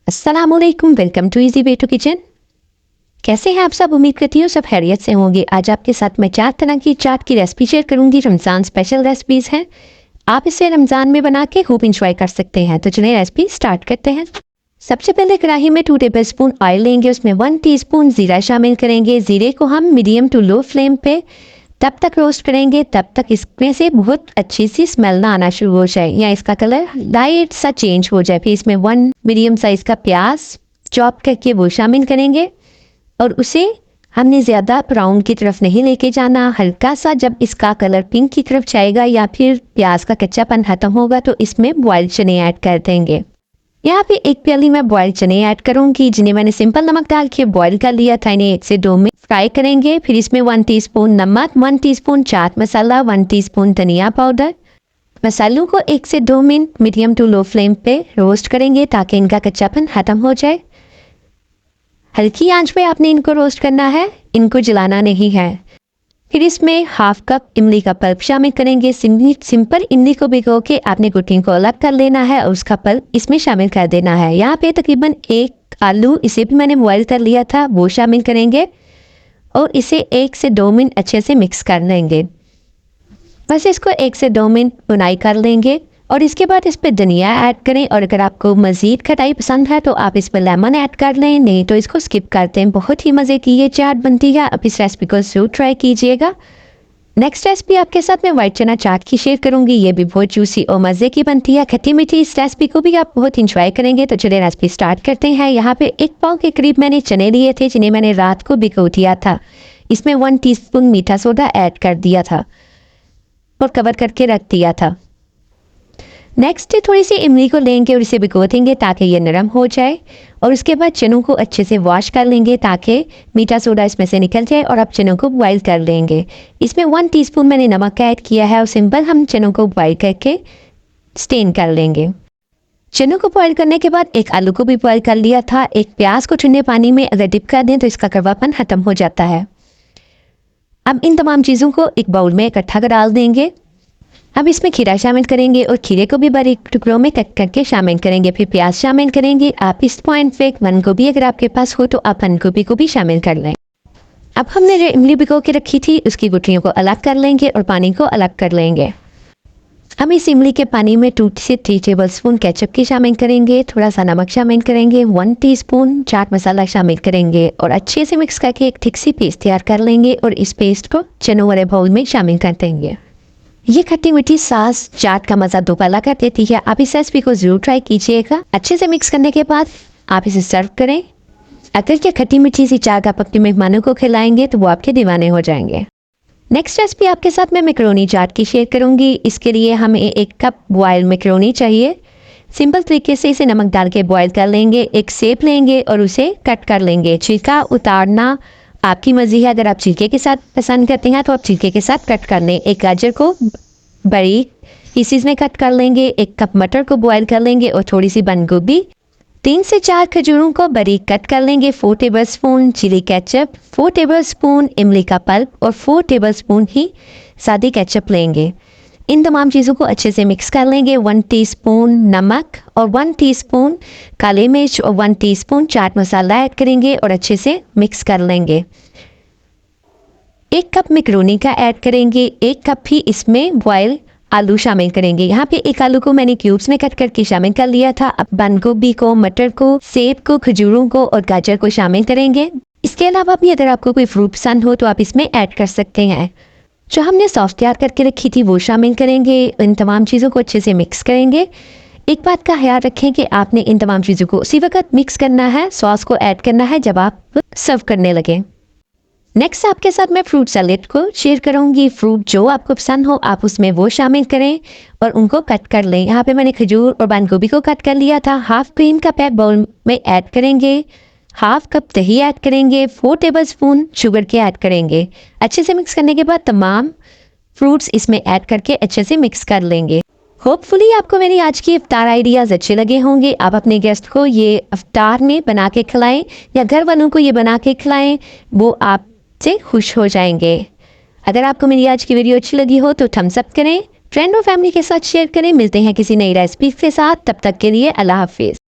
अस्सलामुअलैकुम, welcome to easy way to kitchen. कैसे हैं आप सब? उम्मीद करती हूँ सब खैरियत से होंगे। आज आपके साथ मैं 4 तरह की चाट की रेसिपी शेयर करूंगी। रमज़ान स्पेशल रेसिपीज़ हैं, आप इसे रमज़ान में बना के खूब इंजॉय कर सकते हैं। तो चलिए रेसिपी स्टार्ट करते हैं। सबसे पहले कढ़ाई में 2 टेबलस्पून ऑयल लेंगे, उसमें 1 टीस्पून ज़ीरा शामिल करेंगे। ज़ीरे को हम मीडियम टू लो फ्लेम पे तब तक रोस्ट करेंगे तब तक इसमें से बहुत अच्छी सी स्मेल ना आना शुरू हो जाए या इसका कलर लाइट सा चेंज हो जाए। फिर इसमें 1 मीडियम साइज़ का प्याज चॉप करके वो शामिल करेंगे और उसे हमने ज़्यादा ब्राउन की तरफ नहीं लेके जाना। हल्का सा जब इसका कलर पिंक की तरफ जाएगा या फिर प्याज का कच्चापन खत्म होगा तो इसमें बॉइल्ड चने ऐड कर देंगे। यहाँ पे 1 प्याली मैं बॉइल्ड चने ऐड करूँगी, जिन्हें मैंने सिंपल नमक डाल के बॉईल कर लिया था। इन्हें 1 से 2 मिनट फ्राई करेंगे। फिर इसमें 1 टीस्पून नमक, 1 टीस्पून चाट मसाला, 1 टीस्पून धनिया पाउडर। मसालों को 1 से 2 minute medium to low flame पे रोस्ट करेंगे ताकि इनका कच्चापन खत्म हो जाए। हल्की आंच पे आपने इनको रोस्ट करना है, इनको जलाना नहीं है। फिर इसमें 1/2 कप इमली का पल्प शामिल करेंगे। सिंपल इमली को भिगो के आपने गुठली को अलग कर लेना है और उसका पल्प इसमें शामिल कर देना है। यहाँ पे तकरीबन 1 आलू, इसे भी मैंने बॉयल कर लिया था, वो शामिल करेंगे और इसे 1 से 2 मिनट अच्छे से मिक्स कर लेंगे। बस इसको 1 से 2 मिनट भुनाई कर लेंगे और इसके बाद इस पर धनिया ऐड करें। और अगर आपको मज़ीद खटाई पसंद है तो आप इस पर लेमन ऐड कर लें, नहीं तो इसको स्किप करते हैं। बहुत ही मज़े की ये चाट बनती है, आप इस रेसिपी को ज़रूर ट्राई कीजिएगा। नेक्स्ट रेसिपी आपके साथ मैं वाइट चना चाट की शेयर करूंगी। ये भी बहुत जूसी और मज़े की बनती है, खट्टी मीठी। इस रेसिपी को भी आप बहुत इंजॉय करेंगे। तो चलिए रेसिपी स्टार्ट करते हैं। यहाँ पे 1 पाव के करीब मैंने चने लिए थे, जिन्हें मैंने रात को भिगो दिया था। इसमें 1 टीस्पून मीठा सोडा ऐड कर दिया था और कवर करके रख दिया था। नेक्स्ट थोड़ी सी इमली को लेंगे और इसे भिगो देंगे ताकि ये नरम हो जाए। और उसके बाद चनों को अच्छे से वॉश कर लेंगे ताकि मीठा सोडा इसमें से निकल जाए और आप चनों को बॉईल कर लेंगे। इसमें 1 टीस्पून मैंने नमक ऐड किया है और सिंपल हम चनों को बॉईल करके स्टेन कर लेंगे। चनों को बॉईल करने के बाद 1 आलू को भी बॉईल कर लिया था। 1 प्याज को ठंडे पानी में अगर डिप कर दें तो इसका कड़वापन खत्म हो जाता है। अब इन तमाम चीज़ों को एक बाउल में इकट्ठा कर डाल देंगे। अब इसमें खीरा शामिल करेंगे और खीरे को भी बारीक टुकड़ों में कट करके शामिल करेंगे। फिर प्याज शामिल करेंगे। आप इस पॉइंट पे बंद गोभी अगर आपके पास हो तो आप बंद गोभी को भी शामिल कर लें। अब हमने जो इमली भिगो के रखी थी उसकी गुठलियों को अलग कर लेंगे और पानी को अलग कर लेंगे। हम इस इमली के पानी में 2 से 3 टेबलस्पून केचप की शामिल करेंगे, थोड़ा सा नमक शामिल करेंगे, 1 टीस्पून चाट मसाला शामिल करेंगे और अच्छे से मिक्स करके एक थिक सी पेस्ट तैयार कर लेंगे और इस पेस्ट को चनों वाले बाउल में शामिल कर देंगे। ये खट्टी मीठी सास चाट का मज़ा दोबारा कर देती है। आप इस रेसिपी को ज़रूर ट्राई कीजिएगा। अच्छे से मिक्स करने के बाद आप इसे सर्व करें। अगर ये खट्टी मीठी सी चाट आप अपने मेहमानों को खिलाएंगे तो वो आपके दीवाने हो जाएंगे। नेक्स्ट रेसिपी आपके साथ मैं मैकरोनी चाट की शेयर करूंगी। इसके लिए हमें 1 कप बॉयल मैकरोनी चाहिए। सिंपल तरीके से इसे नमक डाल के बॉयल कर लेंगे। एक सेब लेंगे और उसे कट कर लेंगे। छिलका उतारना आपकी मर्जी है, अगर आप छिलके के साथ पसंद करते हैं तो आप छिलके के साथ कट कर लें। 1 गाजर को बारीक पीसीज में कट कर लेंगे। 1 कप मटर को बॉयल कर लेंगे और थोड़ी सी बंद गोभी। 3 से 4 खजूरों को बारीक कट कर लेंगे। 4 टेबलस्पून चिली केचप, 4 टेबलस्पून इमली का पल्प और 4 टेबलस्पून ही सादी केचप लेंगे। इन तमाम चीज़ों को अच्छे से मिक्स कर लेंगे। 1 टीस्पून नमक और 1 टीस्पून काली मिर्च और 1 टीस्पून चाट मसाला ऐड करेंगे और अच्छे से मिक्स कर लेंगे। 1 कप मैकरोनी का ऐड करेंगे। 1 कप ही इसमें बॉयल आलू शामिल करेंगे। यहाँ पे 1 आलू को मैंने क्यूब्स में कट करके शामिल कर लिया था। अब बंद गोभी को, मटर को, सेब को, खजूरों को और गाजर को शामिल करेंगे। इसके अलावा भी अगर आपको कोई फ्रूट पसंद हो तो आप इसमें ऐड कर सकते हैं। जो हमने सॉस तैयार करके रखी थी वो शामिल करेंगे। इन तमाम चीज़ों को अच्छे से मिक्स करेंगे। एक बात का ख्याल रखें कि आपने इन तमाम चीज़ों को उसी वक्त मिक्स करना है, सॉस को ऐड करना है जब आप सर्व करने लगे। नेक्स्ट आपके साथ मैं फ्रूट सैलेड को शेयर करूंगी। फ्रूट जो आपको पसंद हो आप उसमें वो शामिल करें और उनको कट कर लें। यहाँ पे मैंने खजूर और बंद गोभी को कट कर लिया था। 1/2 क्रीम का पैक बाउल में ऐड करेंगे। 1/2 कप दही ऐड करेंगे। 4 टेबलस्पून शुगर के ऐड करेंगे। अच्छे से मिक्स करने के बाद तमाम फ्रूट्स इसमें ऐड करके अच्छे से मिक्स कर लेंगे। होपफुली आपको मेरी आज की इफ्तार आइडियाज़ अच्छे लगे होंगे। आप अपने गेस्ट को ये इफ्तार में बना के खिलाएं या घर वालों को ये बना के खिलाएं, वो आपसे खुश हो जाएंगे। अगर आपको मेरी आज की वीडियो अच्छी लगी हो तो थम्स अप करें, फ्रेंड और फैमिली के साथ शेयर करें। मिलते हैं किसी नई रेसिपी के साथ, तब तक के लिए अल्लाह हाफिज़।